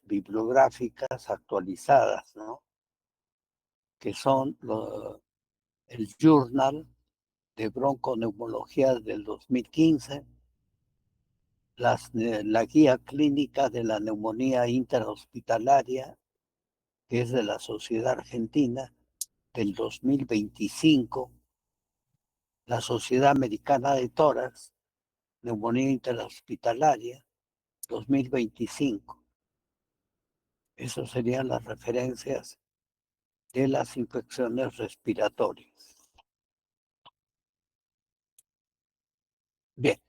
bibliográficas actualizadas, ¿no? Que son el Journal de Bronconeumología del 2015, la guía clínica de la neumonía interhospitalaria, que es de la Sociedad Argentina del 2025, la Sociedad Americana de Tórax, neumonía interhospitalaria, 2025. Esas serían las referencias de las infecciones respiratorias. Bien,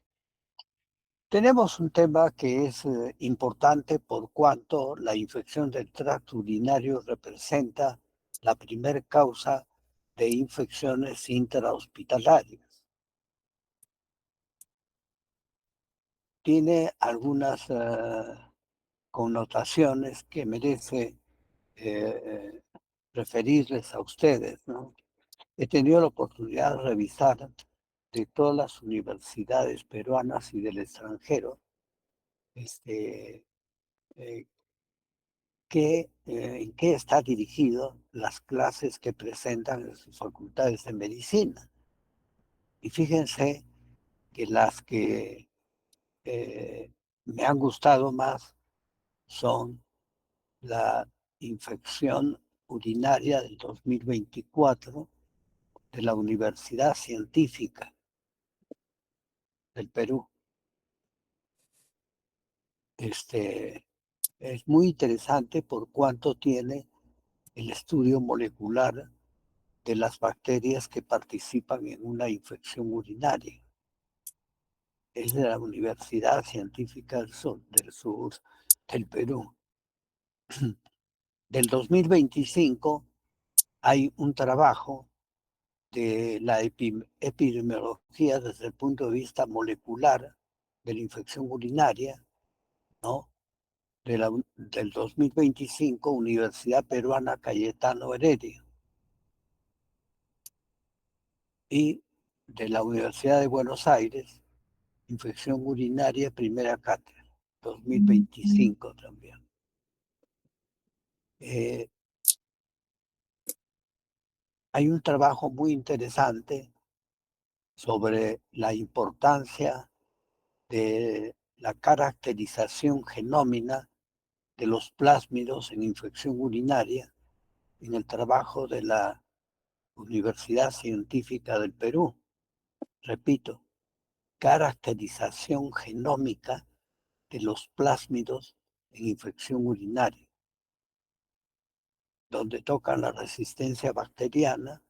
tenemos un tema que es importante por cuanto la infección del tracto urinario representa la primera causa de infecciones intrahospitalarias. Tiene algunas connotaciones que merece referirles a ustedes, ¿no? He tenido la oportunidad de revisar de todas las universidades peruanas y del extranjero, eh, en qué está dirigido las clases que presentan en sus facultades de medicina. Y fíjense que las que me han gustado más son la infección urinaria del 2024 de la Universidad Científica del Perú. Es muy interesante por cuanto tiene el estudio molecular de las bacterias que participan en una infección urinaria. Es de la Universidad Científica del Sur del Perú. Del 2025 hay un trabajo de la epidemiología desde el punto de vista molecular de la infección urinaria, ¿no? Del 2025, Universidad Peruana Cayetano Heredia, y de la Universidad de Buenos Aires, infección urinaria primera cátedra, 2025 también. Eh, Hay un trabajo muy interesante sobre la importancia de la caracterización genómica de los plásmidos en infección urinaria en el trabajo de la Universidad Científica del Perú. Repito, caracterización genómica de los plásmidos en infección urinaria, donde tocan la resistencia bacteriana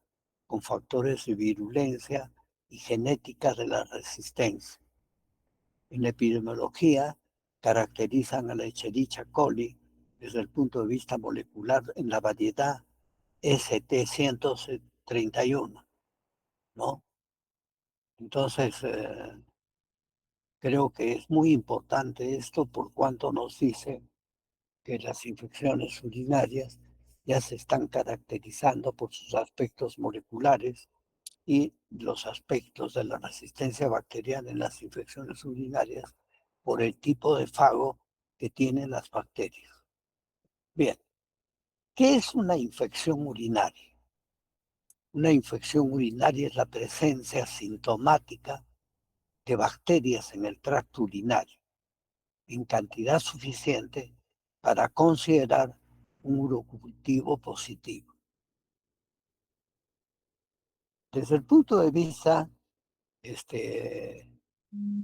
con factores de virulencia y genética de la resistencia. En epidemiología, caracterizan a la Escherichia coli desde el punto de vista molecular en la variedad ST131, ¿no? Entonces, creo que es muy importante esto por cuanto nos dice que las infecciones urinarias ya se están caracterizando por sus aspectos moleculares y los aspectos de la resistencia bacteriana en las infecciones urinarias por el tipo de fago que tienen las bacterias. Bien, ¿qué es una infección urinaria? Una infección urinaria es la presencia sintomática de bacterias en el tracto urinario en cantidad suficiente para considerar un urocultivo positivo. Desde el punto de vista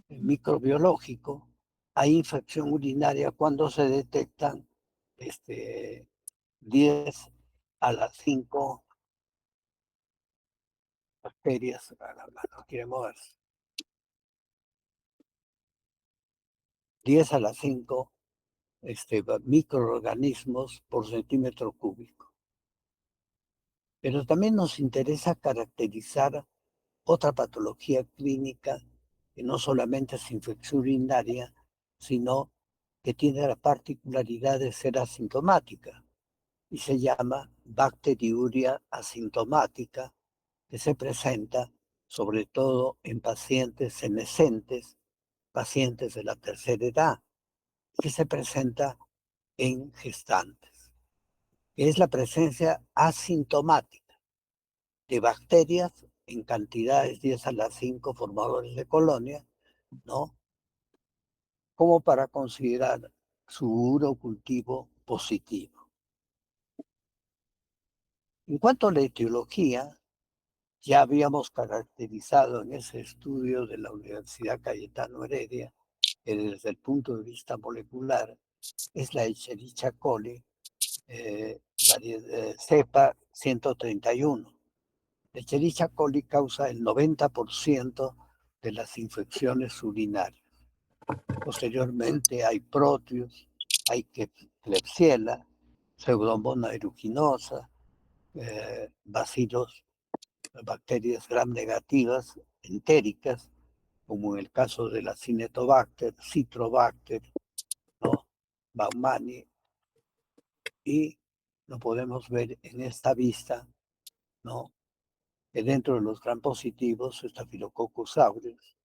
microbiológico, hay infección urinaria cuando se detectan 10 a las 5 bacterias, no quiere moverse, 10 a las 5 microorganismos por centímetro cúbico. Pero también nos interesa caracterizar otra patología clínica que no solamente es infección urinaria, sino que tiene la particularidad de ser asintomática y se llama bacteriuria asintomática, que se presenta sobre todo en pacientes senescentes, pacientes de la tercera edad, que se presenta en gestantes, que es la presencia asintomática de bacterias en cantidades 10 a la 5 formadores de colonia, ¿no? Como para considerar su urocultivo positivo. En cuanto a la etiología, ya habíamos caracterizado en ese estudio de la Universidad Cayetano Heredia que desde el punto de vista molecular es la Escherichia coli, cepa 131. La Escherichia coli causa el 90% de las infecciones urinarias. Posteriormente hay Proteus, hay Klebsiella, Pseudomonas aeruginosa, bacilos, bacterias gram negativas, entéricas, como en el caso de la Cinetobacter, Citrobacter, ¿no? Baumani, y lo podemos ver en esta vista, ¿no? Que dentro de los gram positivos, Staphylococcus aureus,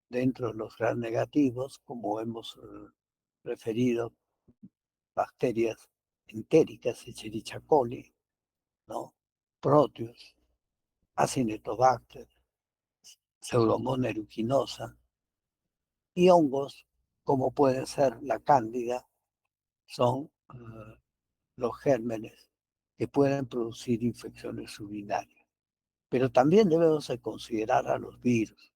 dentro de los gram negativos, como hemos referido, bacterias entéricas, Escherichia coli, ¿no? Proteus, Acinetobacter, Pseudomonas aeruginosa, y hongos, como puede ser la cándida, son los gérmenes que pueden producir infecciones urinarias. Pero también debemos de considerar a los virus,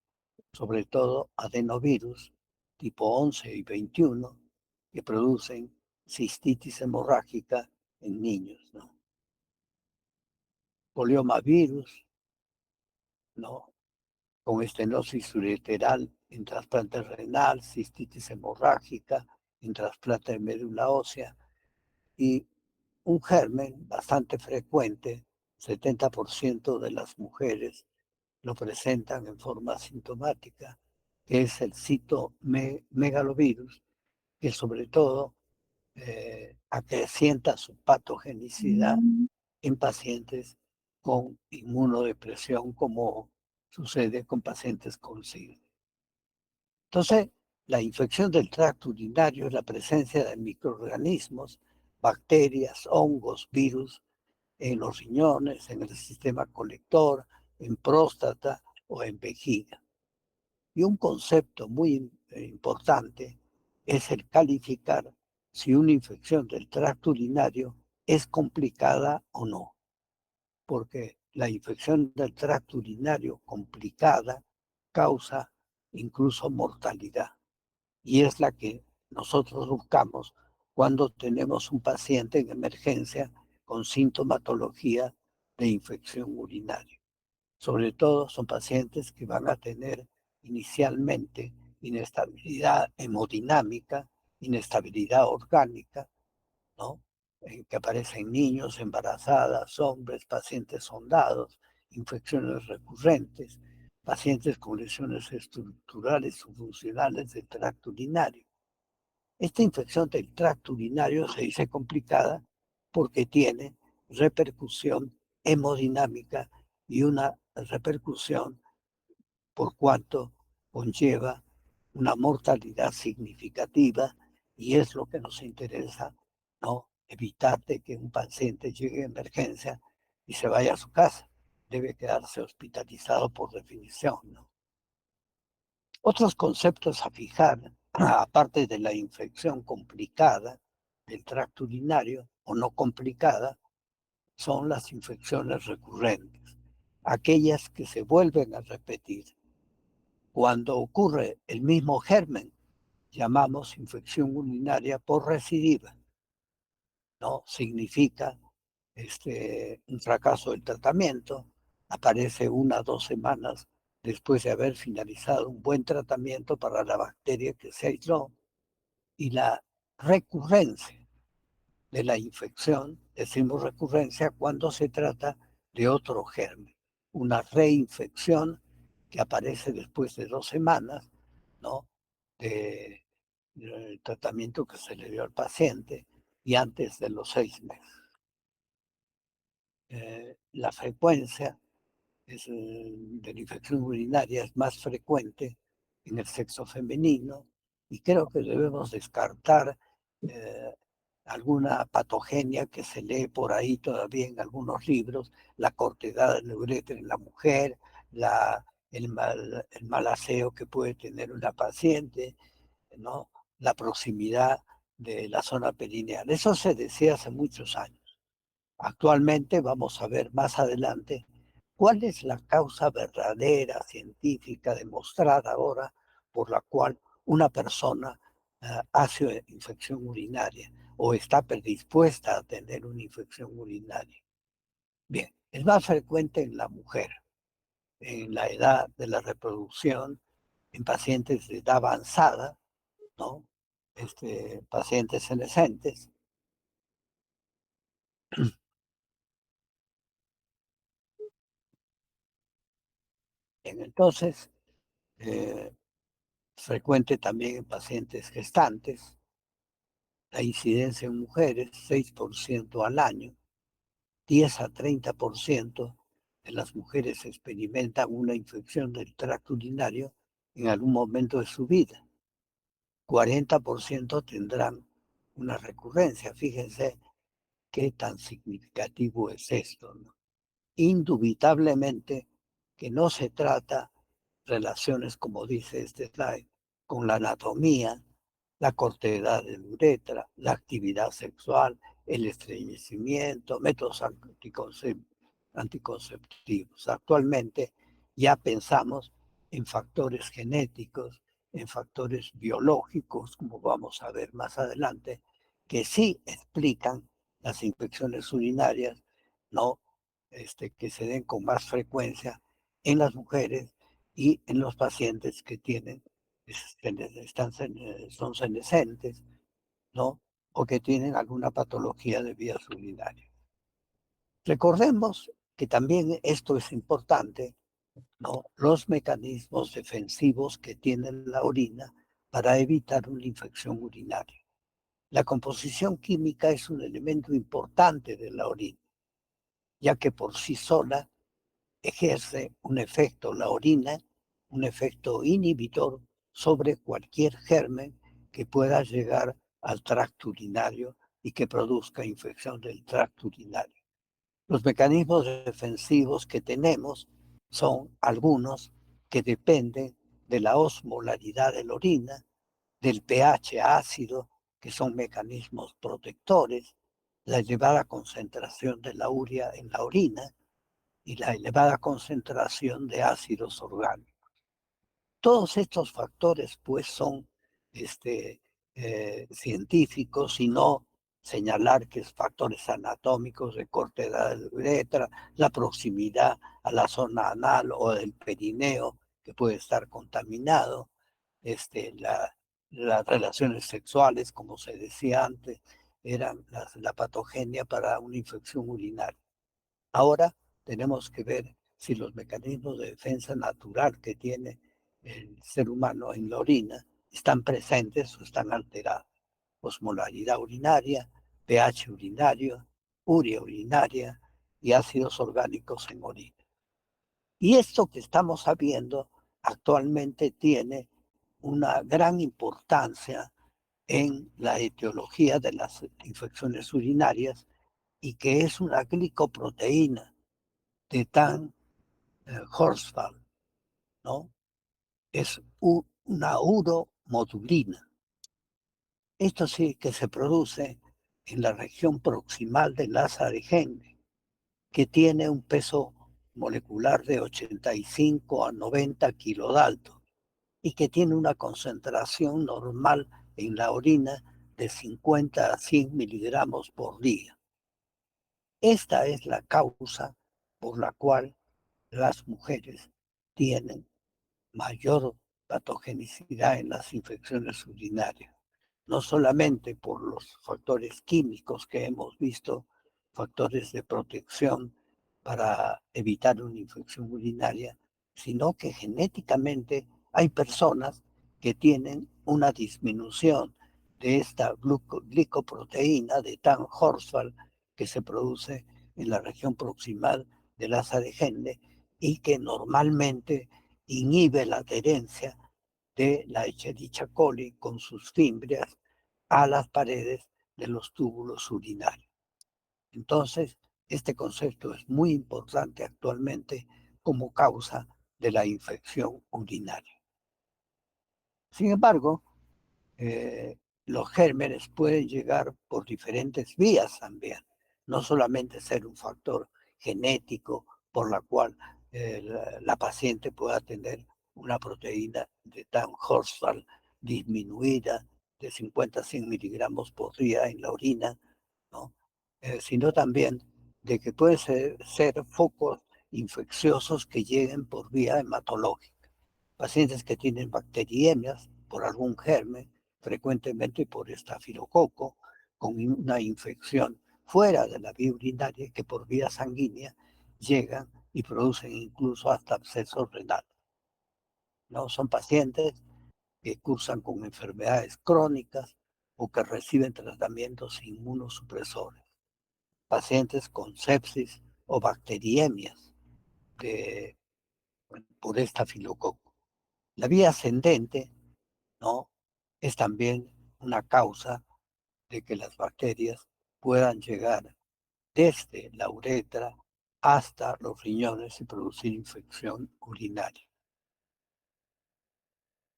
sobre todo adenovirus tipo 11 y 21, que producen cistitis hemorrágica en niños, ¿no? Poliomavirus, ¿no? Con estenosis ureteral en trasplante renal, cistitis hemorrágica en trasplante de médula ósea, y un germen bastante frecuente, 70% de las mujeres lo presentan en forma sintomática, que es el citomegalovirus, que sobre todo acrecienta su patogenicidad en pacientes con inmunodepresión, como sucede con pacientes con SIDA. Entonces, la infección del tracto urinario es la presencia de microorganismos, bacterias, hongos, virus en los riñones, en el sistema colector, en próstata o en vejiga. Y un concepto muy importante es el calificar si una infección del tracto urinario es complicada o no, porque la infección del tracto urinario complicada causa incluso mortalidad, y es la que nosotros buscamos cuando tenemos un paciente en emergencia con sintomatología de infección urinaria. Sobre todo son pacientes que van a tener inicialmente inestabilidad hemodinámica, inestabilidad orgánica, ¿no? Que aparecen niños, embarazadas, hombres, pacientes sondados, infecciones recurrentes, pacientes con lesiones estructurales o funcionales del tracto urinario. Esta infección del tracto urinario se dice complicada porque tiene repercusión hemodinámica y una repercusión por cuanto conlleva una mortalidad significativa, y es lo que nos interesa, ¿no? Evitar de que un paciente llegue a emergencia y se vaya a su casa. Debe quedarse hospitalizado por definición, ¿no? Otros conceptos a fijar, aparte de la infección complicada del tracto urinario o no complicada, son las infecciones recurrentes, aquellas que se vuelven a repetir. Cuando ocurre el mismo germen, llamamos infección urinaria por recidiva, ¿no? Significa un fracaso del tratamiento, aparece 1 o 2 semanas después de haber finalizado un buen tratamiento para la bacteria que se aisló, y la recurrencia de la infección, decimos recurrencia cuando se trata de otro germen, una reinfección que aparece después de 2 semanas, ¿no? Del tratamiento que se le dio al paciente y antes de los 6 meses. La frecuencia de la infección urinaria es más frecuente en el sexo femenino, y creo que debemos descartar alguna patogenia que se lee por ahí todavía en algunos libros, la cortedad de la uretra en la mujer, el mal aseo que puede tener una paciente, ¿no? La proximidad de la zona perineal. Eso se decía hace muchos años. Actualmente vamos a ver más adelante cuál es la causa verdadera, científica, demostrada ahora, por la cual una persona hace infección urinaria o está predispuesta a tener una infección urinaria. Bien, es más frecuente en la mujer, en la edad de la reproducción, en pacientes de edad avanzada, ¿no? Pacientes senescentes. Entonces, eh, frecuente también en pacientes gestantes, la incidencia en mujeres 6% al año, 10 a 30% de las mujeres experimentan una infección del tracto urinario en algún momento de su vida. 40% tendrán una recurrencia. Fíjense qué tan significativo es esto, ¿no? Indubitablemente que no se trata relaciones, como dice este slide, con la anatomía, la cortedad de la uretra, la actividad sexual, el estreñimiento, métodos anticonceptivos. Actualmente ya pensamos en factores genéticos, en factores biológicos, como vamos a ver más adelante, que sí explican las infecciones urinarias, ¿no? Que se den con más frecuencia en las mujeres y en los pacientes que tienen, son senescentes, ¿no? O que tienen alguna patología de vías urinarias. Recordemos que también esto es importante, ¿no? Los mecanismos defensivos que tiene la orina para evitar una infección urinaria. La composición química es un elemento importante de la orina, ya que por sí sola ejerce un efecto, la orina, un efecto inhibitor sobre cualquier germen que pueda llegar al tracto urinario y que produzca infección del tracto urinario. Los mecanismos defensivos que tenemos son algunos que dependen de la osmolaridad de la orina, del pH ácido, que son mecanismos protectores, la elevada concentración de la urea en la orina, y la elevada concentración de ácidos orgánicos. Todos estos factores, pues, son científicos y no señalar que es factores anatómicos de corta edad de la uretra, la proximidad a la zona anal o del perineo que puede estar contaminado, las relaciones sexuales, como se decía antes, eran la patogenia para una infección urinaria. Ahora tenemos que ver si los mecanismos de defensa natural que tiene el ser humano en la orina están presentes o están alterados. Osmolaridad urinaria, pH urinario, urea urinaria y ácidos orgánicos en orina. Y esto que estamos sabiendo actualmente tiene una gran importancia en la etiología de las infecciones urinarias y que es una glicoproteína de tan Horsfall, ¿no? Es una uromodulina. Esto sí que se produce en la región proximal del asa de Henle, que tiene un peso molecular de 85 a 90 kilodalton y que tiene una concentración normal en la orina de 50 a 100 miligramos por día. Esta es la causa por la cual las mujeres tienen mayor patogenicidad en las infecciones urinarias, no solamente por los factores químicos que hemos visto, factores de protección para evitar una infección urinaria, sino que genéticamente hay personas que tienen una disminución de esta glicoproteína de tan Horsfall que se produce en la región proximal del asa de Henle y que normalmente inhibe la adherencia de la Escherichia coli con sus fimbrias a las paredes de los túbulos urinarios. Entonces, este concepto es muy importante actualmente como causa de la infección urinaria. Sin embargo, los gérmenes pueden llegar por diferentes vías también, no solamente ser un factor genético por la cual la paciente pueda tener una proteína de Tan-Horsfall disminuida de 50 a 100 miligramos por día en la orina, ¿no? Sino también de que pueden ser focos infecciosos que lleguen por vía hematológica. Pacientes que tienen bacteriemias por algún germen, frecuentemente por estafilococo, con una infección fuera de la vía urinaria que por vía sanguínea llegan y producen incluso hasta abscesos renales, ¿no? Son pacientes que cursan con enfermedades crónicas o que reciben tratamientos inmunosupresores, pacientes con sepsis o bacteriemias de, por estafilococo. La vía ascendente, ¿no?, es también una causa de que las bacterias puedan llegar desde la uretra hasta los riñones y producir infección urinaria.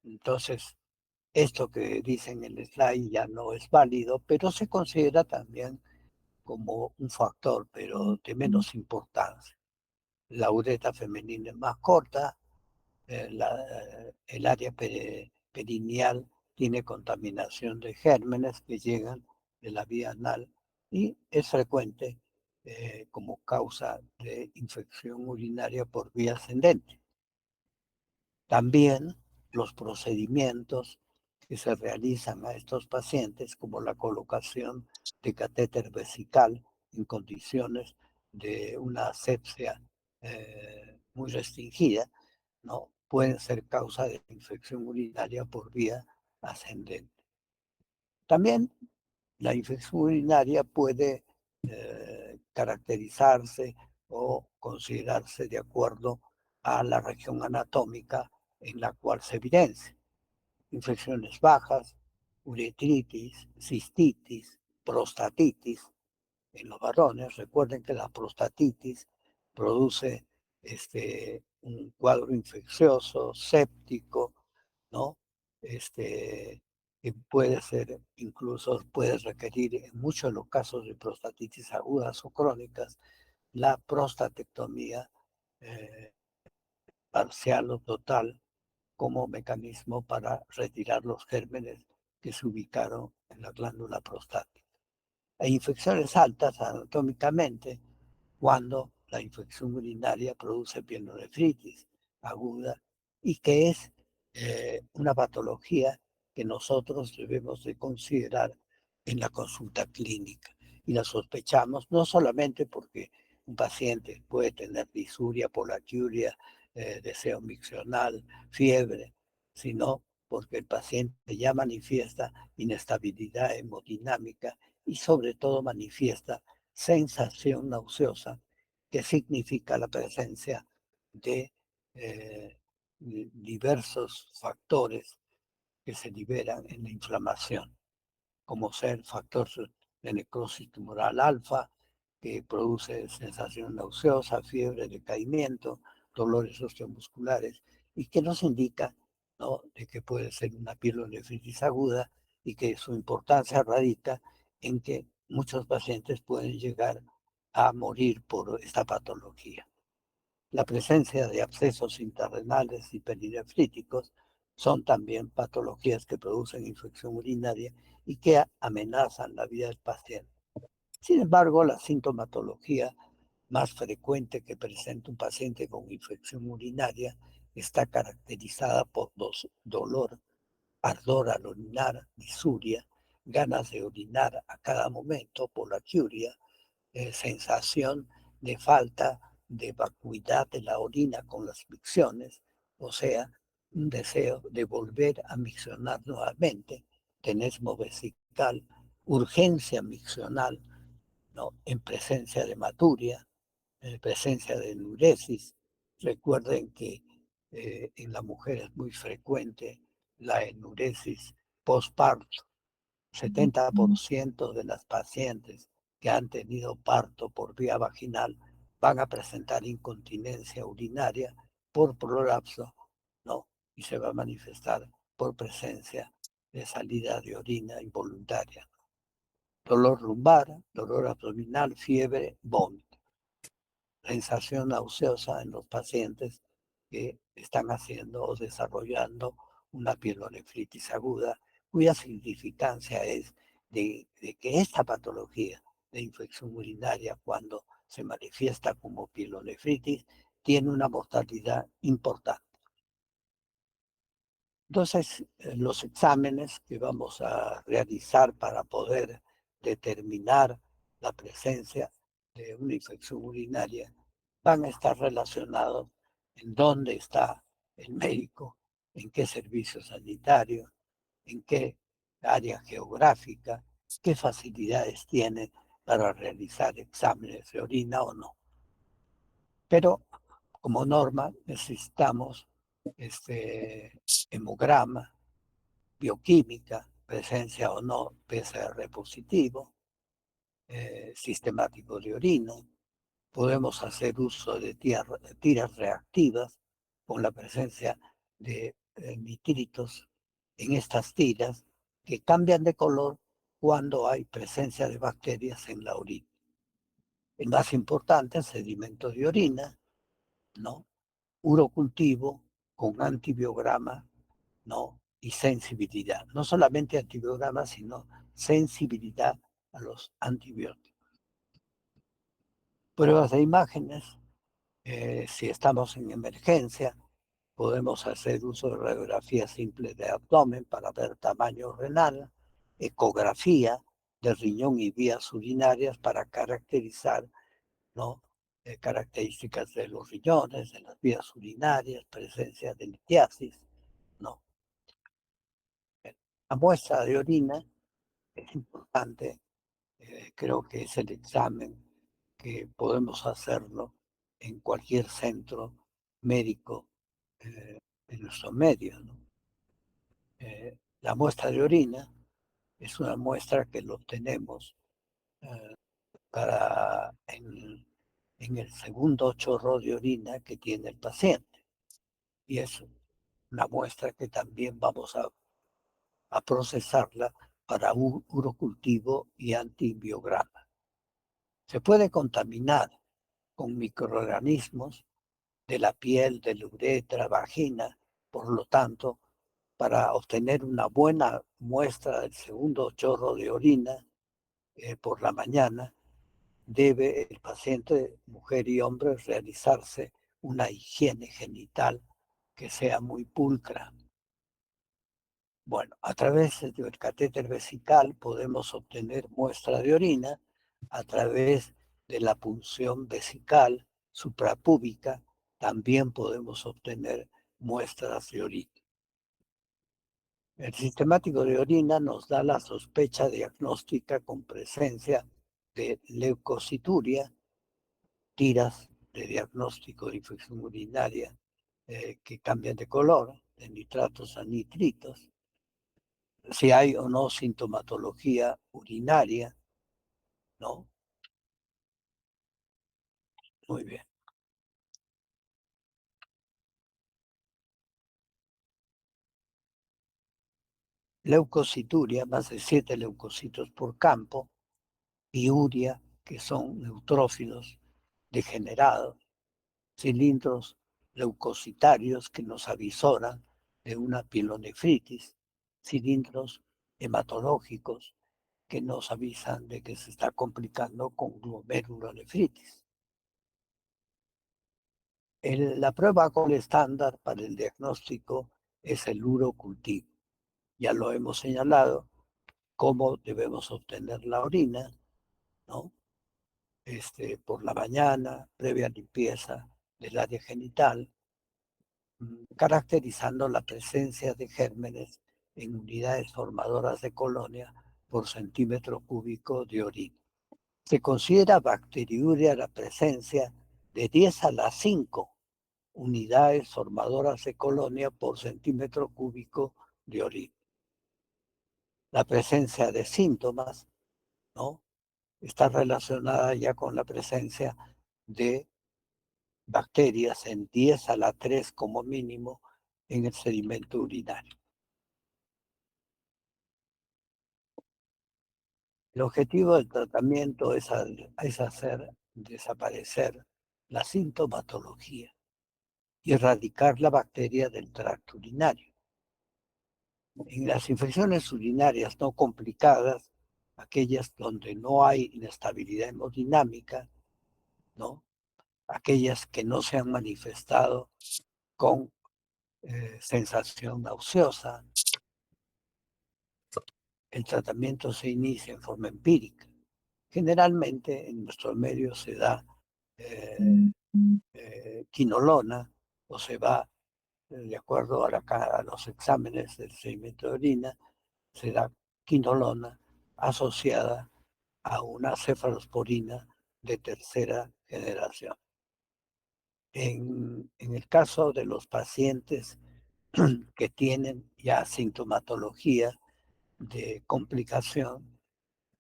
Entonces, esto que dice en el slide ya no es válido, pero se considera también como un factor, pero de menos importancia. La uretra femenina es más corta, el área perineal tiene contaminación de gérmenes que llegan de la vía anal y es frecuente como causa de infección urinaria por vía ascendente. También los procedimientos que se realizan a estos pacientes, como la colocación de catéter vesical en condiciones de una asepsia muy restringida, ¿no?, pueden ser causa de infección urinaria por vía ascendente. También la infección urinaria puede caracterizarse o considerarse de acuerdo a la región anatómica en la cual se evidencia. Infecciones bajas, uretritis, cistitis, prostatitis. En los varones, recuerden que la prostatitis produce un cuadro infeccioso, séptico, ¿no? Que puede ser, incluso puede requerir, en muchos de los casos de prostatitis agudas o crónicas, la prostatectomía eh, parcial o total como mecanismo para retirar los gérmenes que se ubicaron en la glándula prostática. Hay infecciones altas anatómicamente cuando la infección urinaria produce pielonefritis aguda y que es una patología que nosotros debemos de considerar en la consulta clínica. Y la sospechamos no solamente porque un paciente puede tener disuria, polaquiuria, deseo miccional, fiebre, sino porque el paciente ya manifiesta inestabilidad hemodinámica y sobre todo manifiesta sensación nauseosa, que significa la presencia de diversos factores que se liberan en la inflamación, como ser factor de necrosis tumoral alfa, que produce sensación nauseosa, fiebre, decaimiento, dolores osteomusculares, y que nos indica, ¿no?, de que puede ser una pielonefritis aguda y que su importancia radica en que muchos pacientes pueden llegar a morir por esta patología. La presencia de abscesos intrarrenales y perinefríticos son también patologías que producen infección urinaria y que amenazan la vida del paciente. Sin embargo, la sintomatología más frecuente que presenta un paciente con infección urinaria está caracterizada por dolor, ardor al orinar, disuria, ganas de orinar a cada momento, polaquiuria, sensación de falta de vacuidad de la orina con las micciones, o sea, un deseo de volver a miccionar nuevamente, tenesmo vesical, urgencia miccional, ¿no?, en presencia de hematuria, en presencia de enuresis. Recuerden que en la mujer es muy frecuente la enuresis postparto, 70% de las pacientes que han tenido parto por vía vaginal van a presentar incontinencia urinaria por prolapso, ¿no? Y se va a manifestar por presencia de salida de orina involuntaria. Dolor lumbar, dolor abdominal, fiebre, vómito. Sensación nauseosa en los pacientes que están haciendo o desarrollando una pielonefritis aguda, cuya significancia es de que esta patología de infección urinaria, cuando se manifiesta como pielonefritis, tiene una mortalidad importante. Entonces, los exámenes que vamos a realizar para poder determinar la presencia de una infección urinaria van a estar relacionados en dónde está el médico, en qué servicio sanitario, en qué área geográfica, qué facilidades tiene para realizar exámenes de orina o no. Pero como norma necesitamos hemograma, bioquímica, presencia o no PCR positivo, sistemático de orina. Podemos hacer uso de tiras reactivas con la presencia de nitritos en estas tiras que cambian de color cuando hay presencia de bacterias en la orina. El más importante, sedimento de orina, ¿no? Urocultivo con antibiograma, ¿no? Y sensibilidad. No solamente antibiograma, sino sensibilidad a los antibióticos. Pruebas de imágenes, si estamos en emergencia, podemos hacer uso de radiografía simple de abdomen para ver tamaño renal, ecografía de riñón y vías urinarias para caracterizar, ¿no? Características de los riñones, de las vías urinarias, presencia de litiasis, ¿no? La muestra de orina es importante, creo que es el examen que podemos hacerlo en cualquier centro médico en nuestro medio, ¿no? La muestra de orina es una muestra que lo obtenemos eh, en el segundo chorro de orina que tiene el paciente. Y es una muestra que también vamos a procesarla para un urocultivo y antibiograma. Se puede contaminar con microorganismos de la piel, de la uretra, vagina, por lo tanto, para obtener una buena muestra del segundo chorro de orina por la mañana, debe el paciente, mujer y hombre, realizarse una higiene genital que sea muy pulcra. Bueno, a través del catéter vesical podemos obtener muestra de orina, a través de la punción vesical suprapúbica también podemos obtener muestras de orina. El sistemático de orina nos da la sospecha diagnóstica con presencia de leucocituria, tiras de diagnóstico de infección urinaria que cambian de color, de nitratos a nitritos, si hay o no sintomatología urinaria, ¿no? Muy bien. Leucocituria, más de 7 leucocitos por campo, piuria, que son neutrófilos degenerados, cilindros leucocitarios que nos avisoran de una pielonefritis, cilindros hematológicos que nos avisan de que se está complicando con glomerulonefritis. La prueba con estándar para el diagnóstico es el urocultivo. Ya lo hemos señalado, cómo debemos obtener la orina, ¿no? Por la mañana, previa limpieza del área genital, caracterizando la presencia de gérmenes en unidades formadoras de colonia por centímetro cúbico de orina. Se considera bacteriuria la presencia de 10 a la 5 unidades formadoras de colonia por centímetro cúbico de orina. La presencia de síntomas, ¿no? Está relacionada ya con la presencia de bacterias en 10 a la 3 como mínimo en el sedimento urinario. El objetivo del tratamiento es hacer desaparecer la sintomatología y erradicar la bacteria del tracto urinario. En las infecciones urinarias no complicadas, aquellas donde no hay inestabilidad hemodinámica, ¿no? Aquellas que no se han manifestado con sensación nauseosa, el tratamiento se inicia en forma empírica. Generalmente en nuestro medio se da eh, quinolona o se va, de acuerdo a los exámenes del sedimento de orina, se da quinolona asociada a una cefalosporina de tercera generación. En el caso de los pacientes que tienen ya sintomatología de complicación,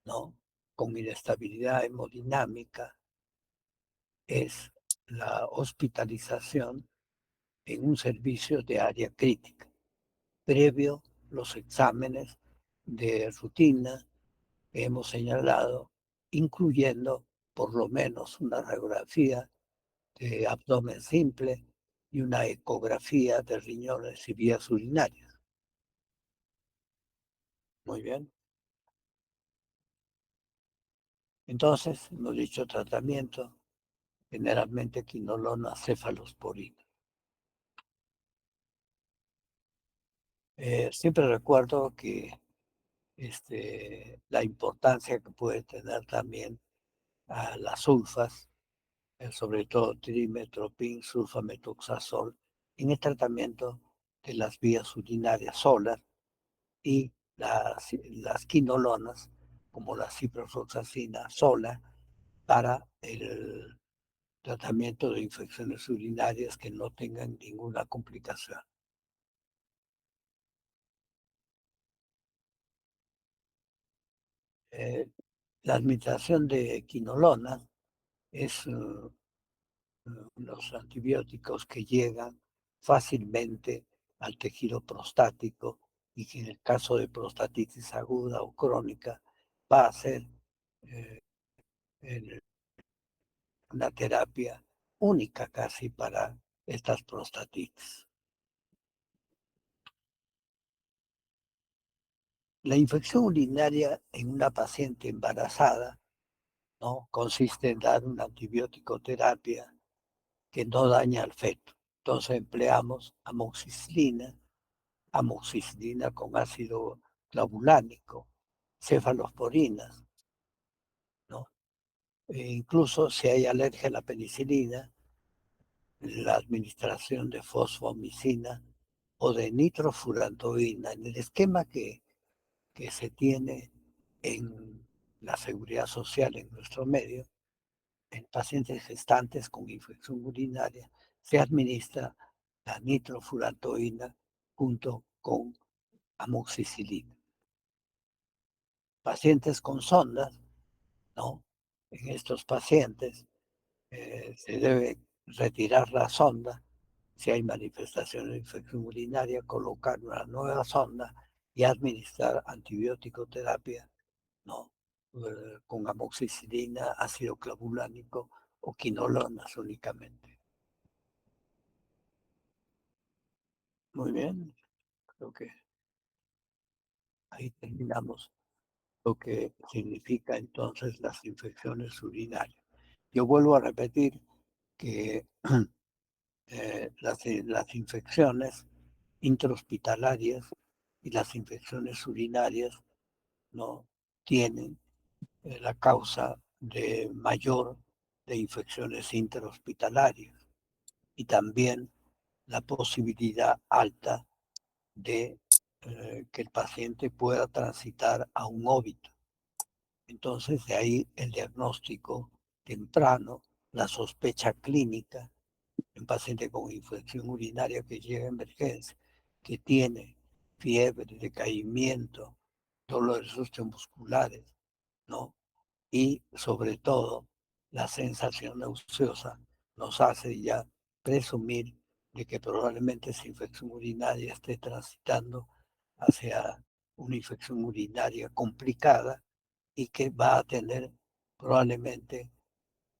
¿no? Con inestabilidad hemodinámica, es la hospitalización en un servicio de área crítica, previo los exámenes de rutina que hemos señalado, incluyendo por lo menos una radiografía de abdomen simple y una ecografía de riñones y vías urinarias. Muy bien. Entonces, hemos dicho tratamiento, generalmente quinolona, cefalosporina. Siempre recuerdo que la importancia que puede tener también a las sulfas, sobre todo trimetoprim, sulfamethoxazol, en el tratamiento de las vías urinarias solas y las quinolonas, como la ciprofloxacina sola, para el tratamiento de infecciones urinarias que no tengan ninguna complicación. Eh, la administración de quinolonas es los antibióticos que llegan fácilmente al tejido prostático y que en el caso de prostatitis aguda o crónica va a ser eh, una terapia única casi para estas prostatitis. La infección urinaria en una paciente embarazada, ¿no? Consiste en dar una antibiótico terapia que no daña al feto. Entonces empleamos amoxicilina con ácido clavulánico, cefalosporinas, ¿no? Incluso si hay alergia a la penicilina, la administración de fosfomicina o de nitrofurantoína. En el esquema que se tiene en la seguridad social en nuestro medio, en pacientes gestantes con infección urinaria, se administra la nitrofurantoína junto con amoxicilina. Pacientes con sondas, ¿no? En estos pacientes se debe retirar la sonda si hay manifestación de infección urinaria, colocar una nueva sonda y administrar antibiótico terapia, ¿no? Con amoxicilina, ácido clavulánico o quinolonas únicamente. Muy bien, creo que ahí terminamos lo que significa entonces las infecciones urinarias. Yo vuelvo a repetir que las infecciones intrahospitalarias y las infecciones urinarias no tienen la causa de mayor de infecciones intrahospitalarias y también la posibilidad alta de que el paciente pueda transitar a un óbito. Entonces, de ahí el diagnóstico temprano, la sospecha clínica en paciente con infección urinaria que llega a emergencia, que tiene fiebre, decaimiento, dolores osteomusculares, ¿no? Y sobre todo, la sensación nauseosa nos hace ya presumir de que probablemente esa infección urinaria esté transitando hacia una infección urinaria complicada y que va a tener probablemente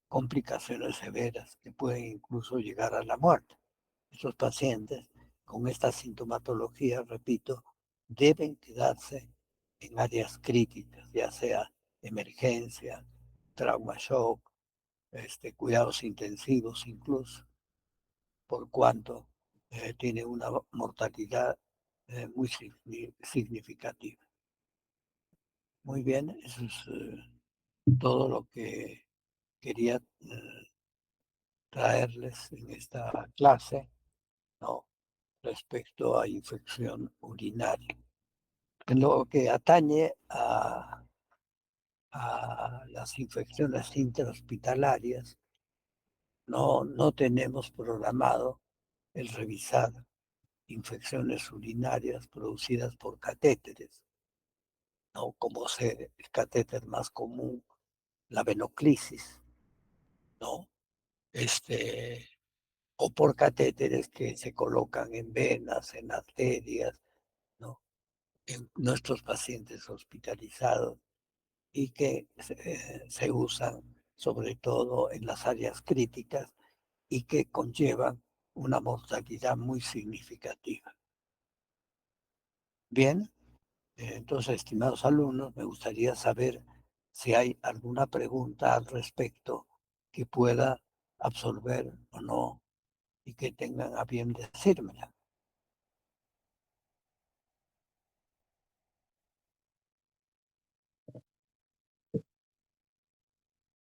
complicaciones severas que pueden incluso llegar a la muerte. Estos pacientes con esta sintomatología, repito, deben quedarse en áreas críticas, ya sea emergencia, trauma shock, cuidados intensivos incluso, por cuanto tiene una mortalidad muy significativa. Muy bien, eso es todo lo que quería traerles en esta clase, ¿no? Respecto a infección urinaria. En lo que atañe a las infecciones interhospitalarias, no tenemos programado el revisar infecciones urinarias producidas por catéteres, ¿no? Como el catéter más común, la venoclisis, ¿no? Este, o por catéteres que se colocan en venas, en arterias, ¿no? En nuestros pacientes hospitalizados y que se usan sobre todo en las áreas críticas y que conllevan una mortalidad muy significativa. Bien, entonces, estimados alumnos, me gustaría saber si hay alguna pregunta al respecto que pueda absorber o no y que tengan a bien decírmela.